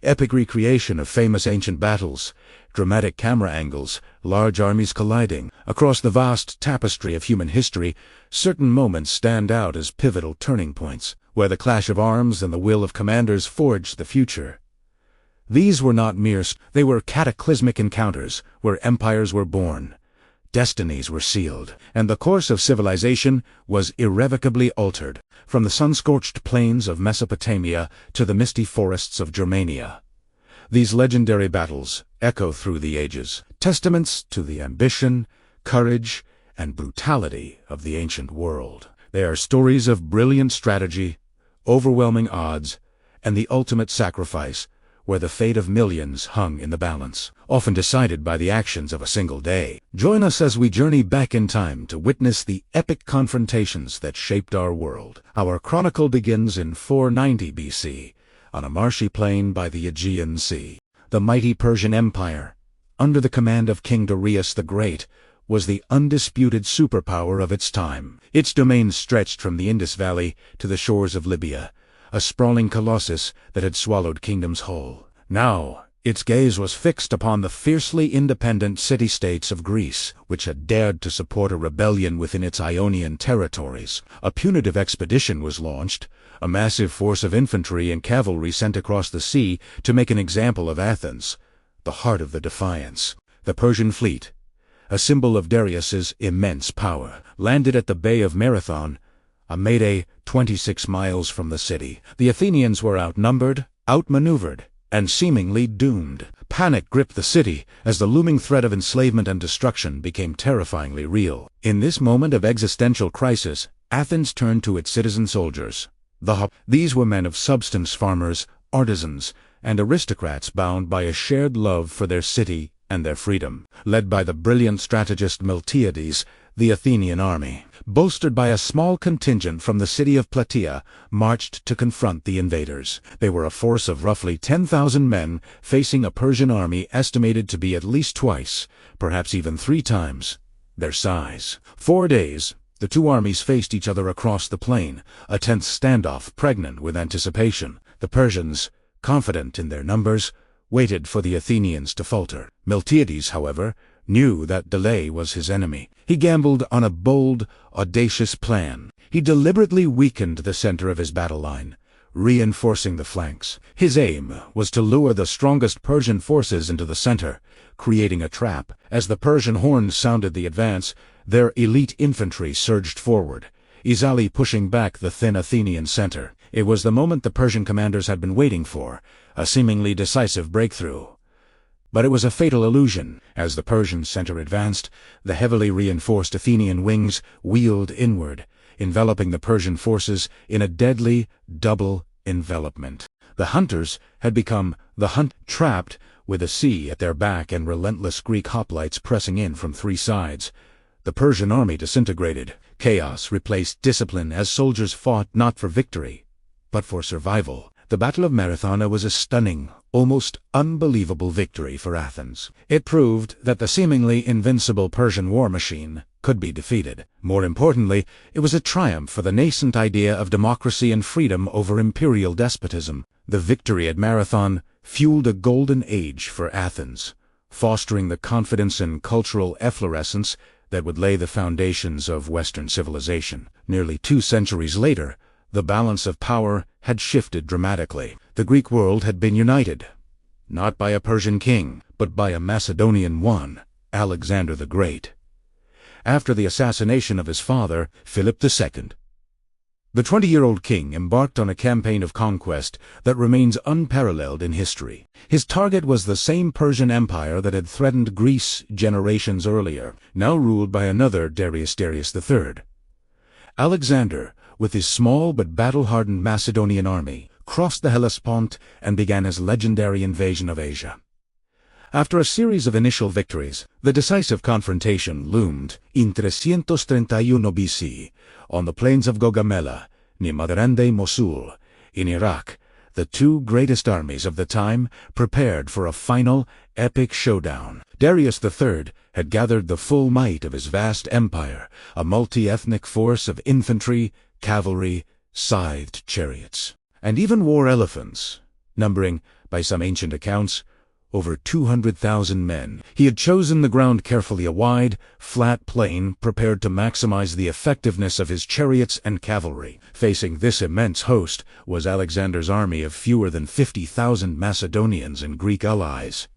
Epic recreation of famous ancient battles, dramatic camera angles, large armies colliding. Across the vast tapestry of human history, certain moments stand out as pivotal turning points, where the clash of arms and the will of commanders forged the future. These were not they were cataclysmic encounters, where empires were born, destinies were sealed, and the course of civilization was irrevocably altered, from the sun-scorched plains of Mesopotamia to the misty forests of Germania. These legendary battles echo through the ages, testaments to the ambition, courage, and brutality of the ancient world. They are stories of brilliant strategy, overwhelming odds, and the ultimate sacrifice, where the fate of millions hung in the balance, often decided by the actions of a single day. Join us as we journey back in time to witness the epic confrontations that shaped our world. Our chronicle begins in 490 BC, on a marshy plain by the Aegean Sea. The mighty Persian Empire, under the command of King Darius the Great, was the undisputed superpower of its time. Its domain stretched from the Indus Valley to the shores of Libya, a sprawling colossus that had swallowed kingdoms whole. Now, its gaze was fixed upon the fiercely independent city-states of Greece, which had dared to support a rebellion within its Ionian territories. A punitive expedition was launched, a massive force of infantry and cavalry sent across the sea to make an example of Athens, the heart of the defiance. The Persian fleet, a symbol of Darius's immense power, landed at the Bay of Marathon, a mayday 26 miles from the city. The Athenians were outnumbered, outmaneuvered, and seemingly doomed. Panic gripped the city as the looming threat of enslavement and destruction became terrifyingly real. In this moment of existential crisis, Athens turned to its citizen soldiers. These were men of substance, farmers, artisans, and aristocrats bound by a shared love for their city and their freedom. Led by the brilliant strategist Miltiades, the Athenian army, bolstered by a small contingent from the city of Plataea, marched to confront the invaders. They were a force of roughly 10,000 men facing a Persian army estimated to be at least twice, perhaps even 3 times, their size. 4 days, the two armies faced each other across the plain, a tense standoff pregnant with anticipation. The Persians, confident in their numbers, waited for the Athenians to falter. Miltiades, however, knew that delay was his enemy. He gambled on a bold, audacious plan. He deliberately weakened the center of his battle line, reinforcing the flanks. His aim was to lure the strongest Persian forces into the center, creating a trap. As the Persian horns sounded the advance, their elite infantry surged forward, easily pushing back the thin Athenian center. It was the moment the Persian commanders had been waiting for, a seemingly decisive breakthrough. But it was a fatal illusion. As the Persian center advanced, the heavily reinforced Athenian wings wheeled inward, enveloping the Persian forces in a deadly double envelopment. The hunters had become trapped, with the sea at their back and relentless Greek hoplites pressing in from 3 sides. The Persian army disintegrated. Chaos replaced discipline as soldiers fought not for victory, but for survival. The Battle of Marathon was a stunning, almost unbelievable victory for Athens. It proved that the seemingly invincible Persian war machine could be defeated. More importantly, it was a triumph for the nascent idea of democracy and freedom over imperial despotism. The victory at Marathon fueled a golden age for Athens, fostering the confidence and cultural efflorescence that would lay the foundations of Western civilization. Nearly 2 centuries later, the balance of power had shifted dramatically. The Greek world had been united, not by a Persian king, but by a Macedonian one, Alexander the Great. After the assassination of his father, Philip II, the 20-year-old king embarked on a campaign of conquest that remains unparalleled in history. His target was the same Persian Empire that had threatened Greece generations earlier, now ruled by another Darius III. Alexander, with his small but battle-hardened Macedonian army, crossed the Hellespont and began his legendary invasion of Asia. After a series of initial victories, the decisive confrontation loomed in 331 BC on the plains of Gaugamela, near modern-day Mosul, in Iraq. The 2 greatest armies of the time prepared for a final, epic showdown. Darius III had gathered the full might of his vast empire, a multi-ethnic force of infantry, cavalry, scythed chariots, and even war elephants, numbering by some ancient accounts, over 200,000 men. He had chosen the ground carefully, a wide, flat plain prepared to maximize the effectiveness of his chariots and cavalry. Facing this immense host was Alexander's army of fewer than 50,000 Macedonians and Greek allies.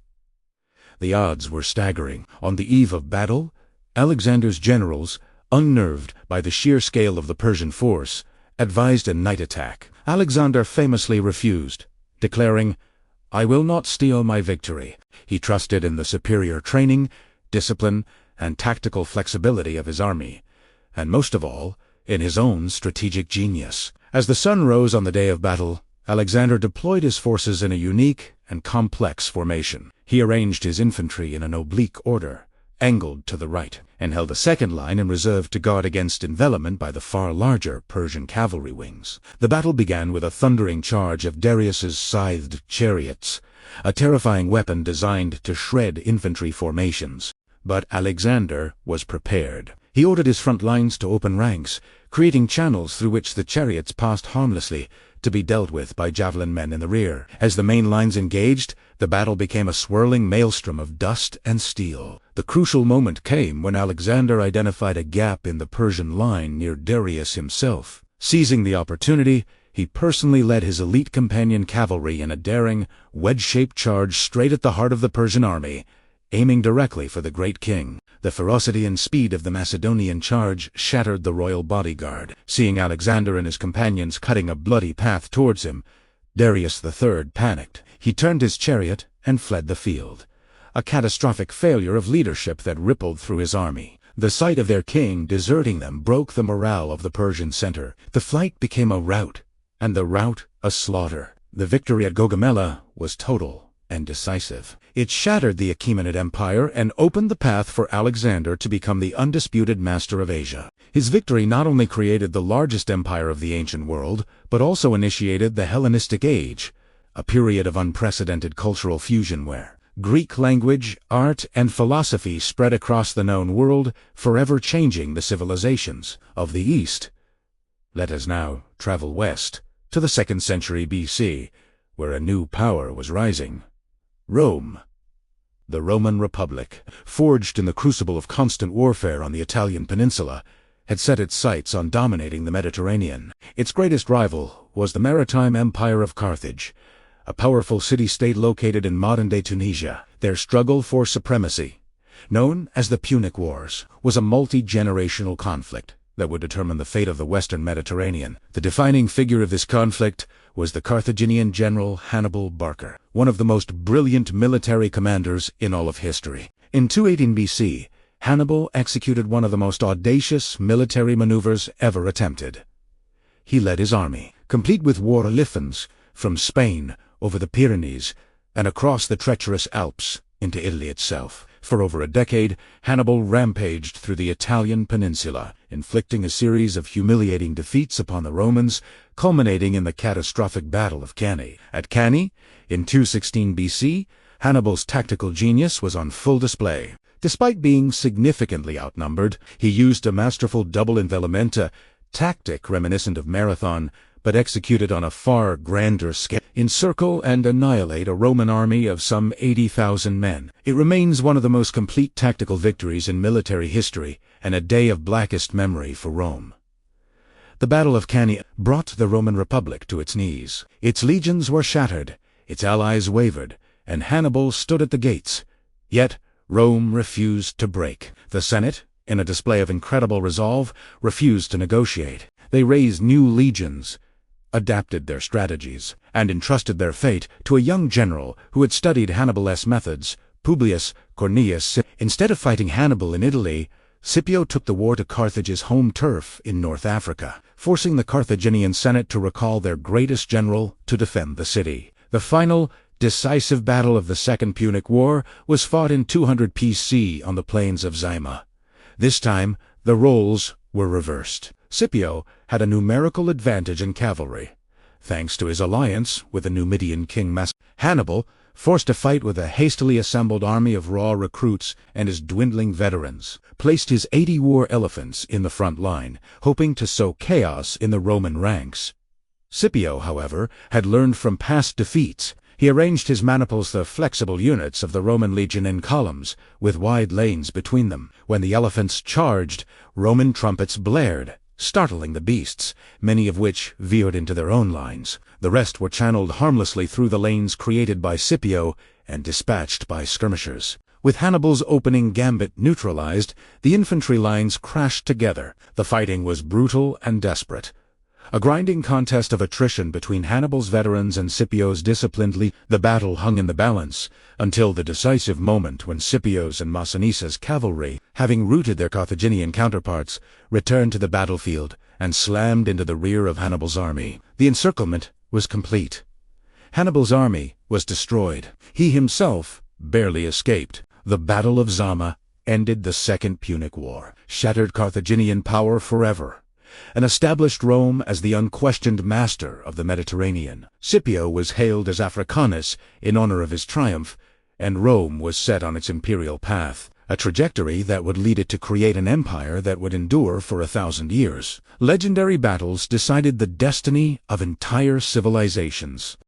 The odds were staggering. On the eve of battle, Alexander's generals, unnerved by the sheer scale of the Persian force, advised a night attack. Alexander famously refused, declaring, "I will not steal my victory." He trusted in the superior training, discipline, and tactical flexibility of his army, and most of all, in his own strategic genius. As the sun rose on the day of battle, Alexander deployed his forces in a unique and complex formation. He arranged his infantry in an oblique order, angled to the right, and held a second line in reserve to guard against envelopment by the far larger Persian cavalry wings. The battle began with a thundering charge of Darius's scythed chariots, a terrifying weapon designed to shred infantry formations. But Alexander was prepared. He ordered his front lines to open ranks, creating channels through which the chariots passed harmlessly, to be dealt with by javelin men in the rear. As the main lines engaged, the battle became a swirling maelstrom of dust and steel. The crucial moment came when Alexander identified a gap in the Persian line near Darius himself. Seizing the opportunity, he personally led his elite companion cavalry in a daring, wedge-shaped charge straight at the heart of the Persian army, aiming directly for the great king. The ferocity and speed of the Macedonian charge shattered the royal bodyguard. Seeing Alexander and his companions cutting a bloody path towards him, Darius III panicked. He turned his chariot and fled the field, a catastrophic failure of leadership that rippled through his army. The sight of their king deserting them broke the morale of the Persian center. The flight became a rout, and the rout a slaughter. The victory at Gaugamela was total and decisive. It shattered the Achaemenid Empire and opened the path for Alexander to become the undisputed master of Asia. His victory not only created the largest empire of the ancient world, but also initiated the Hellenistic Age, a period of unprecedented cultural fusion where Greek language, art, and philosophy spread across the known world, forever changing the civilizations of the East. Let us now travel west to the 2nd century BC, where a new power was rising. Rome. The Roman Republic, forged in the crucible of constant warfare on the Italian peninsula, had set its sights on dominating the Mediterranean. Its greatest rival was the maritime empire of Carthage, a powerful city-state located in modern-day Tunisia. Their struggle for supremacy, known as the Punic Wars, was a multi-generational conflict that would determine the fate of the Western Mediterranean. The defining figure of this conflict was the Carthaginian general Hannibal Barca, one of the most brilliant military commanders in all of history. In 218 BC, Hannibal executed one of the most audacious military maneuvers ever attempted. He led his army, complete with war elephants, from Spain over the Pyrenees and across the treacherous Alps into Italy itself. For over a decade, Hannibal rampaged through the Italian peninsula, inflicting a series of humiliating defeats upon the Romans, culminating in the catastrophic Battle of Cannae. At Cannae, in 216 BC, Hannibal's tactical genius was on full display. Despite being significantly outnumbered, he used a masterful double envelopment, tactic reminiscent of Marathon, but executed on a far grander scale. Encircle and annihilate a Roman army of some 80,000 men. It remains one of the most complete tactical victories in military history, and a day of blackest memory for Rome. The Battle of Cannae brought the Roman Republic to its knees. Its legions were shattered, its allies wavered, and Hannibal stood at the gates. Yet Rome refused to break. The Senate, in a display of incredible resolve, refused to negotiate. They raised new legions, adapted their strategies, and entrusted their fate to a young general who had studied Hannibal's methods, Publius Cornelius. Instead of fighting Hannibal in Italy, Scipio took the war to Carthage's home turf in North Africa, forcing the Carthaginian Senate to recall their greatest general to defend the city. The final, decisive battle of the Second Punic War was fought in 200 BC on the plains of Zyma. This time, the roles were reversed. Scipio had a numerical advantage in cavalry, thanks to his alliance with the Numidian king Hannibal, forced to fight with a hastily assembled army of raw recruits and his dwindling veterans, placed his 80 war elephants in the front line, hoping to sow chaos in the Roman ranks. Scipio, however, had learned from past defeats. He arranged his maniples, the flexible units of the Roman legion, in columns, with wide lanes between them. When the elephants charged, Roman trumpets blared, startling the beasts, many of which veered into their own lines. The rest were channeled harmlessly through the lanes created by Scipio and dispatched by skirmishers. With Hannibal's opening gambit neutralized, the infantry lines crashed together. The fighting was brutal and desperate. A grinding contest of attrition between Hannibal's veterans and Scipio's disciplined legions. The battle hung in the balance until the decisive moment when Scipio's and Massinisa's cavalry, having routed their Carthaginian counterparts, returned to the battlefield and slammed into the rear of Hannibal's army. The encirclement was complete. Hannibal's army was destroyed. He himself barely escaped. The Battle of Zama ended the Second Punic War, shattered Carthaginian power forever, and established Rome as the unquestioned master of the Mediterranean. Scipio was hailed as Africanus in honor of his triumph, and Rome was set on its imperial path, a trajectory that would lead it to create an empire that would endure for 1,000 years. Legendary battles decided the destiny of entire civilizations.